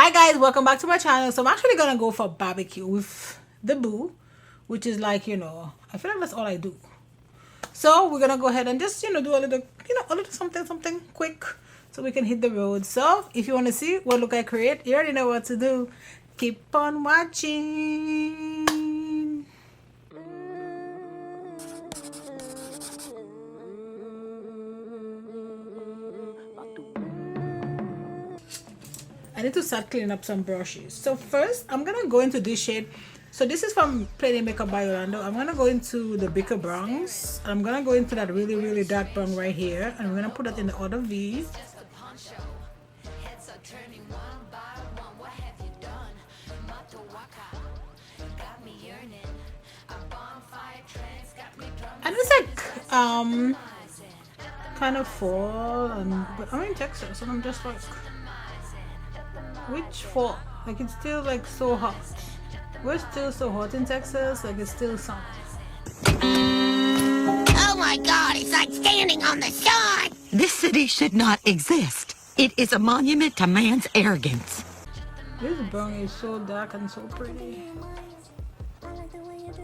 Hi guys, welcome back to my channel. So I'm actually gonna go for barbecue with the boo, which is like, I feel like that's all I do. So we're gonna go ahead and just, do a little, a little something quick so we can hit the road. So if you want to see what look I create, you already know what to do. Keep on watching. I need to start cleaning up some brushes. So first, I'm gonna go into this shade. So this is from Plain Makeup by Yolondo. I'm gonna go into the Beaker browns. I'm gonna go into that really dark brown right here, and I'm gonna put that in the other V. And it's like kind of fall, but I'm in Texas, and I'm just like, which fall? Like it's still like so hot. We're still so hot in Texas, like it's still summer. Oh my God, it's like standing on the sun! This city should not exist. It is a monument to man's arrogance. This brown is so dark and so pretty.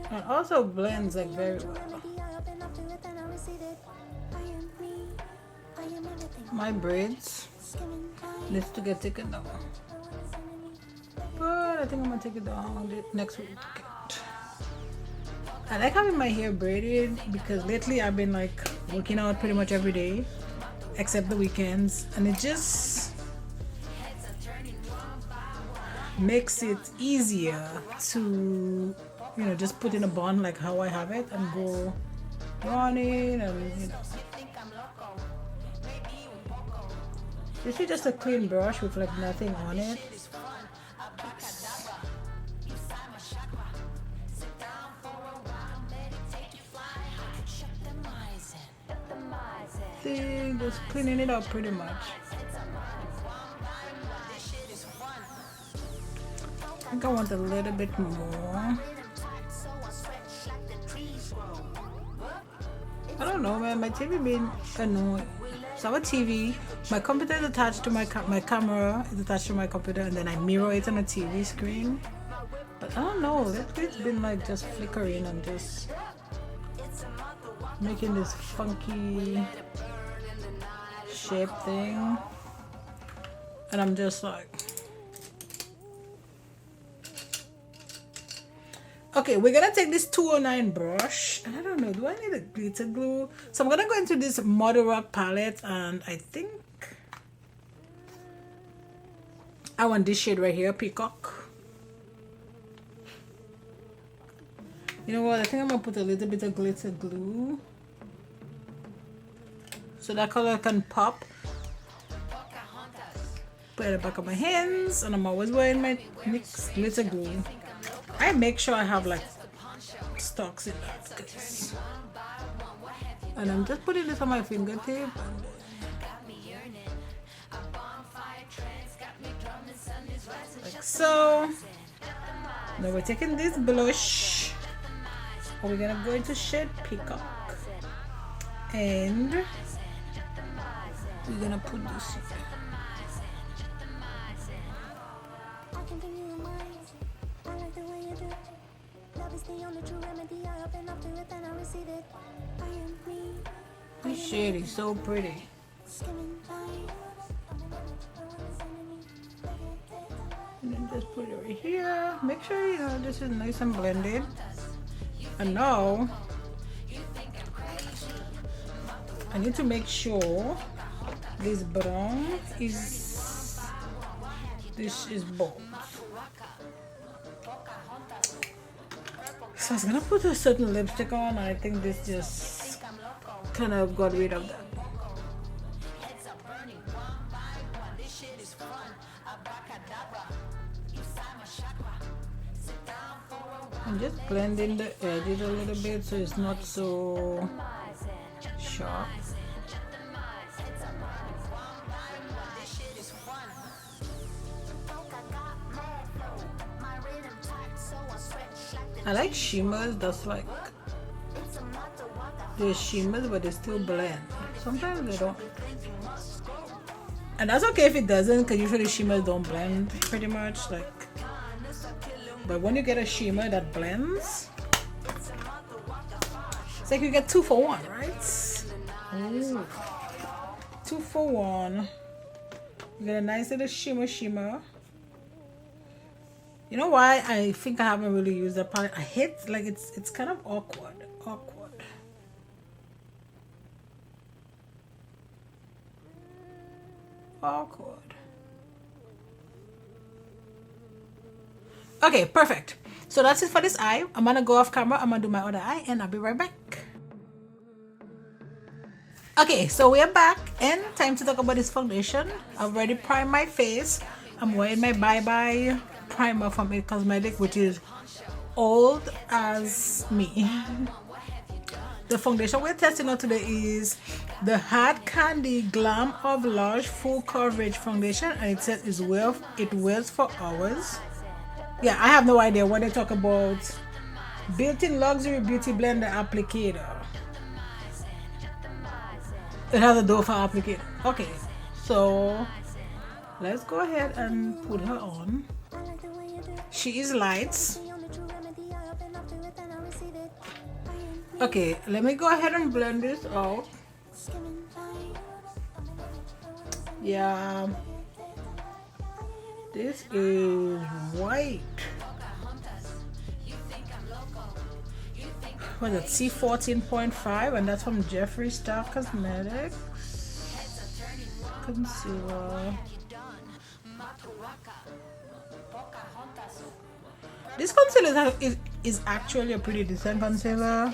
And also blends like very well. My braids needs to get taken down. But I think I'm gonna take it down next week. I like having my hair braided because lately I've been like working out pretty much every day except the weekends, and it just makes it easier to just put in a bun like how I have it and go running, and this is just a clean brush with like nothing on it. Just cleaning it up pretty much. I think I want a little bit more. I don't know, man. My TV being annoying. So I have a TV. My computer is attached to my camera is attached to my computer, and then I mirror it on a TV screen. But I don't know. It's been like just flickering and just making this funky shape thing, and I'm just like, okay, we're gonna take this 209 brush, and I don't know, do I need a glitter glue? So I'm gonna go into this ModelRock palette, and I think I want this shade right here, Peacock. You know what, I think I'm gonna put a little bit of glitter glue so that color can pop. Put it at the back of my hands, and I'm always wearing my Nyx glitter glue. I make sure I have like stocks in that, guys. And I'm just putting this on my fingertip. Like so. Now we're taking this blush, and we're gonna go into shade Peacock, and we're gonna put this here. This shade is so pretty. And then just put it right here. Make sure this is nice and blended. And now I need to make sure this brown is bold. So I was gonna put a certain lipstick on, and I think this just kind of got rid of that. I'm just blending the edges a little bit so it's not so sharp. I like shimmers that's like, they're shimmers but they still blend. Sometimes they don't. And that's okay if it doesn't, because usually shimmers don't blend pretty much, like. But when you get a shimmer that blends, it's like you get 2 for 1, right? Ooh. 2 for 1. You get a nice little shimmer. You know why I think I haven't really used that palette? I hate, like, it's kind of awkward. Okay, perfect. So that's it for this eye. I'm gonna go off camera. I'm gonna do my other eye and I'll be right back. Okay, so we're back and time to talk about this foundation. I've already primed my face. I'm wearing my Bye Bye primer from It Cosmetic, which is old as me. The foundation we're testing out today is the Hard Candy Glam of Large Full Coverage Foundation, and it says it wears for hours. Yeah, I have no idea what they talk about. Built-in luxury beauty blender applicator. It has a door for applicator. Okay, so let's go ahead and put her on. She is light. Okay, let me go ahead and blend this out. Yeah, this is white. What is it? C14.5, and that's from Jeffree Star Cosmetics. Concealer. This concealer is actually a pretty decent concealer.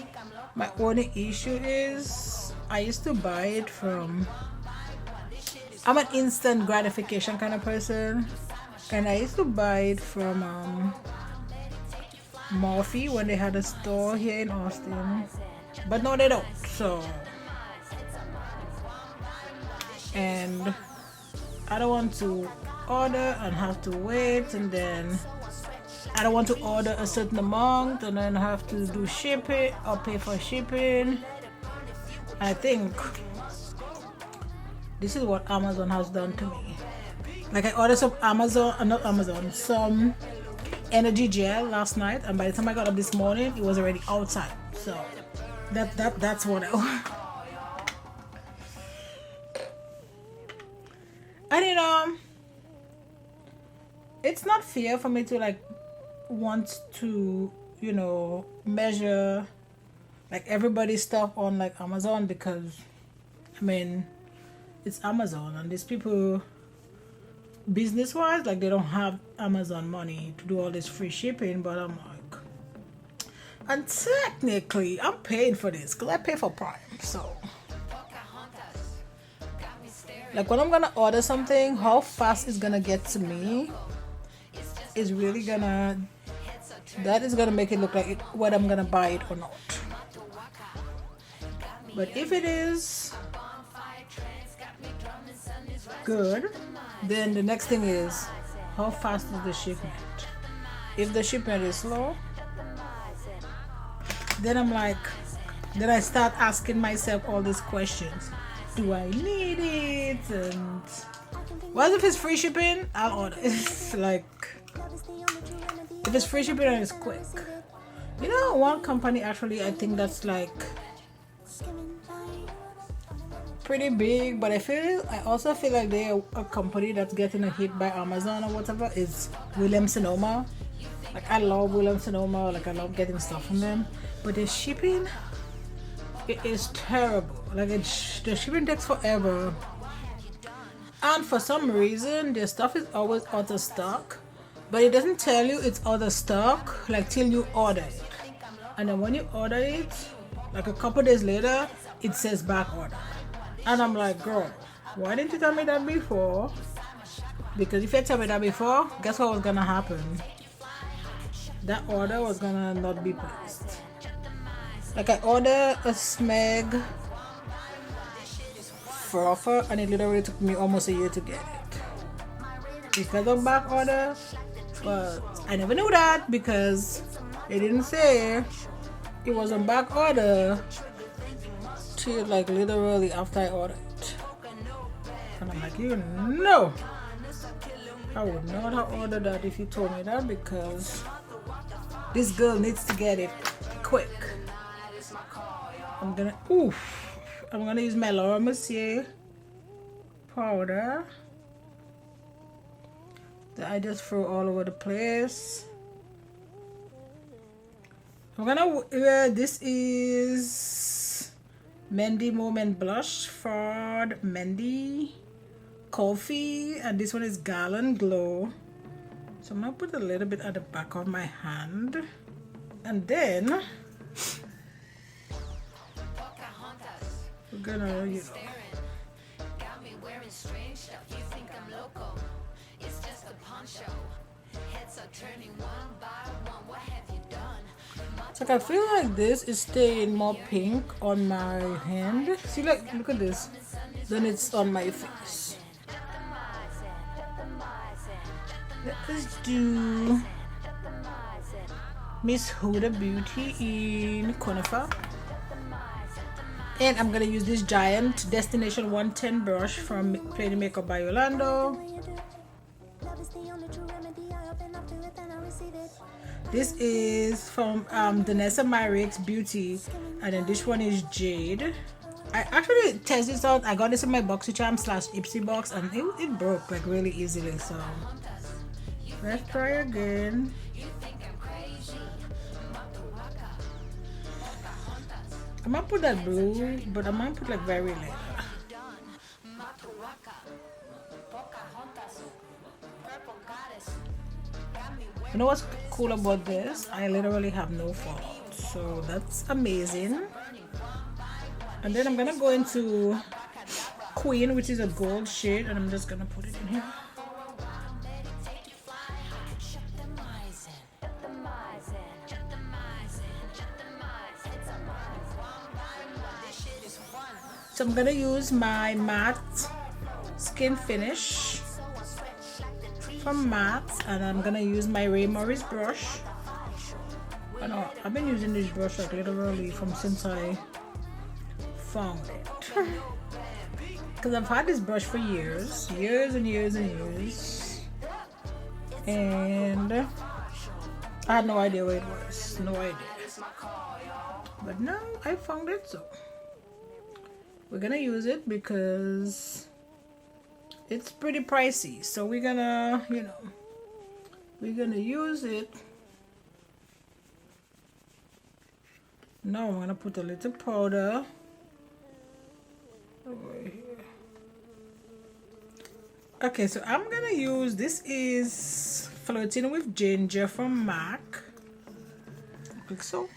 My only issue is I used to buy it from, I'm an instant gratification kind of person, and I used to buy it from Morphe when they had a store here in Austin, but no they don't. So, and I don't want to order and have to wait, and then I don't want to order a certain amount and then have to do shipping or pay for shipping. I think this is what Amazon has done to me. Like, I ordered some energy gel last night, and by the time I got up this morning it was already outside. So that's what I want. And it's not fair for me to like want to measure like everybody's stuff on like Amazon, because I mean it's Amazon and these people business wise, like, they don't have Amazon money to do all this free shipping. But I'm like, and technically I'm paying for this because I pay for Prime. So like, when I'm gonna order something, how fast it's gonna get to me is really gonna make it look like whether I'm gonna buy it or not. But if it is good, then the next thing is how fast is the shipment. If the shipment is slow, then I start asking myself all these questions. Do I need it? And what if it's free shipping? I'll order it. Like, if it's free shipping and it's quick. One company actually, I think that's like pretty big, but I also feel like they're a company that's getting a hit by Amazon or whatever, is Williams Sonoma. Like, I love Williams Sonoma, like I love getting stuff from them, but the shipping, it is terrible. Like, the shipping takes forever, and for some reason their stuff is always out of stock, but it doesn't tell you it's out of stock like till you order it. And then when you order it, like a couple days later, it says back order. And I'm like, girl, why didn't you tell me that before? Because if you tell me that before, guess what was gonna happen? That order was gonna not be placed. Like, I ordered a Smeg frother and it literally took me almost a year to get it because of back order. But I never knew that because they didn't say it was on back order till like literally after I ordered it. And I'm like, you know, I would not have ordered that if you told me that, because this girl needs to get it quick. I'm gonna use my Laura Mercier powder that I just throw all over the place. I'm gonna wear, this is Mendy Moment Blush for Mendy Coffee, and this one is Gallon Glow. So I'm gonna put a little bit at the back of my hand, and then we're gonna, you know, like I feel like this is staying more pink on my hand. See, like, look at this. Then it's on my face. Let's do Miss Huda Beauty in Conifer. And I'm gonna use this giant Destination 110 brush from Play the Makeup by Yolondo. This is from Danessa Myricks Beauty, and then this one is Jade. I actually tested this out. I got this in my BoxyCharm / Ipsy box, and it broke like really easily. So let's try again. I might put that blue, but I might put like very light. You know what's cool about this? I literally have no fallout, so that's amazing. And then I'm gonna go into Queen, which is a gold shade, and I'm just gonna put it in here. So I'm gonna use my matte skin finish from Matte, and I'm gonna use my Ray Morris brush. I know I've been using this brush like literally from since I found it, because I've had this brush for years and years, and I had no idea where it was, no idea. But now I found it, so we're gonna use it because it's pretty pricey. So we're gonna, you know, we're gonna use it. Now I'm gonna put a little powder over here. Okay, so I'm gonna use, this is Flirting with Ginger from MAC, like so.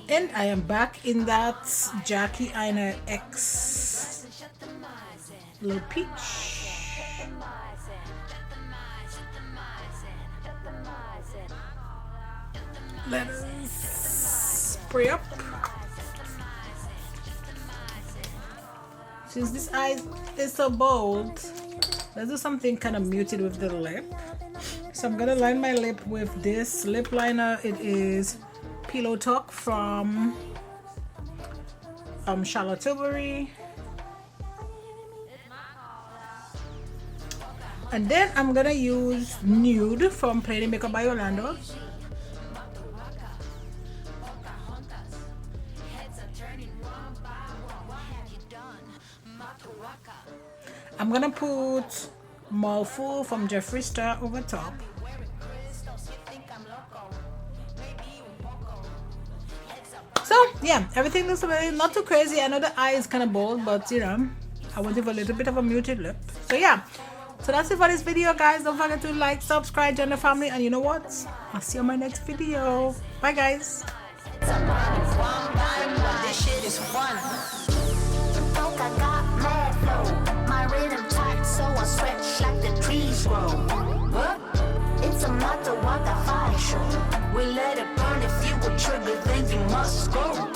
And I am back in that Jackie Aina X Little Peach. Let's spray up. Since this eye is so bold, let's do something kind of muted with the lip. So I'm gonna line my lip with this lip liner. It is Pillow Talk from Charlotte Tilbury. And then I'm gonna use Nude from Play the Makeup by Yolondo. I'm gonna put Morphe from Jeffree Star over top. So yeah, everything looks not too crazy. I know the eye is kind of bold, but you know, I wanted a little bit of a muted lip. So yeah, so that's it for this video, guys. Don't forget to like, subscribe, join the family, and you know what? I'll see you on my next video. Bye, guys. This shit is fun. I got mad flow. My rhythm tight, so I stretch like the trees grow. What? It's a matter what the fire show. We let it burn. If you would trigger, then you must go.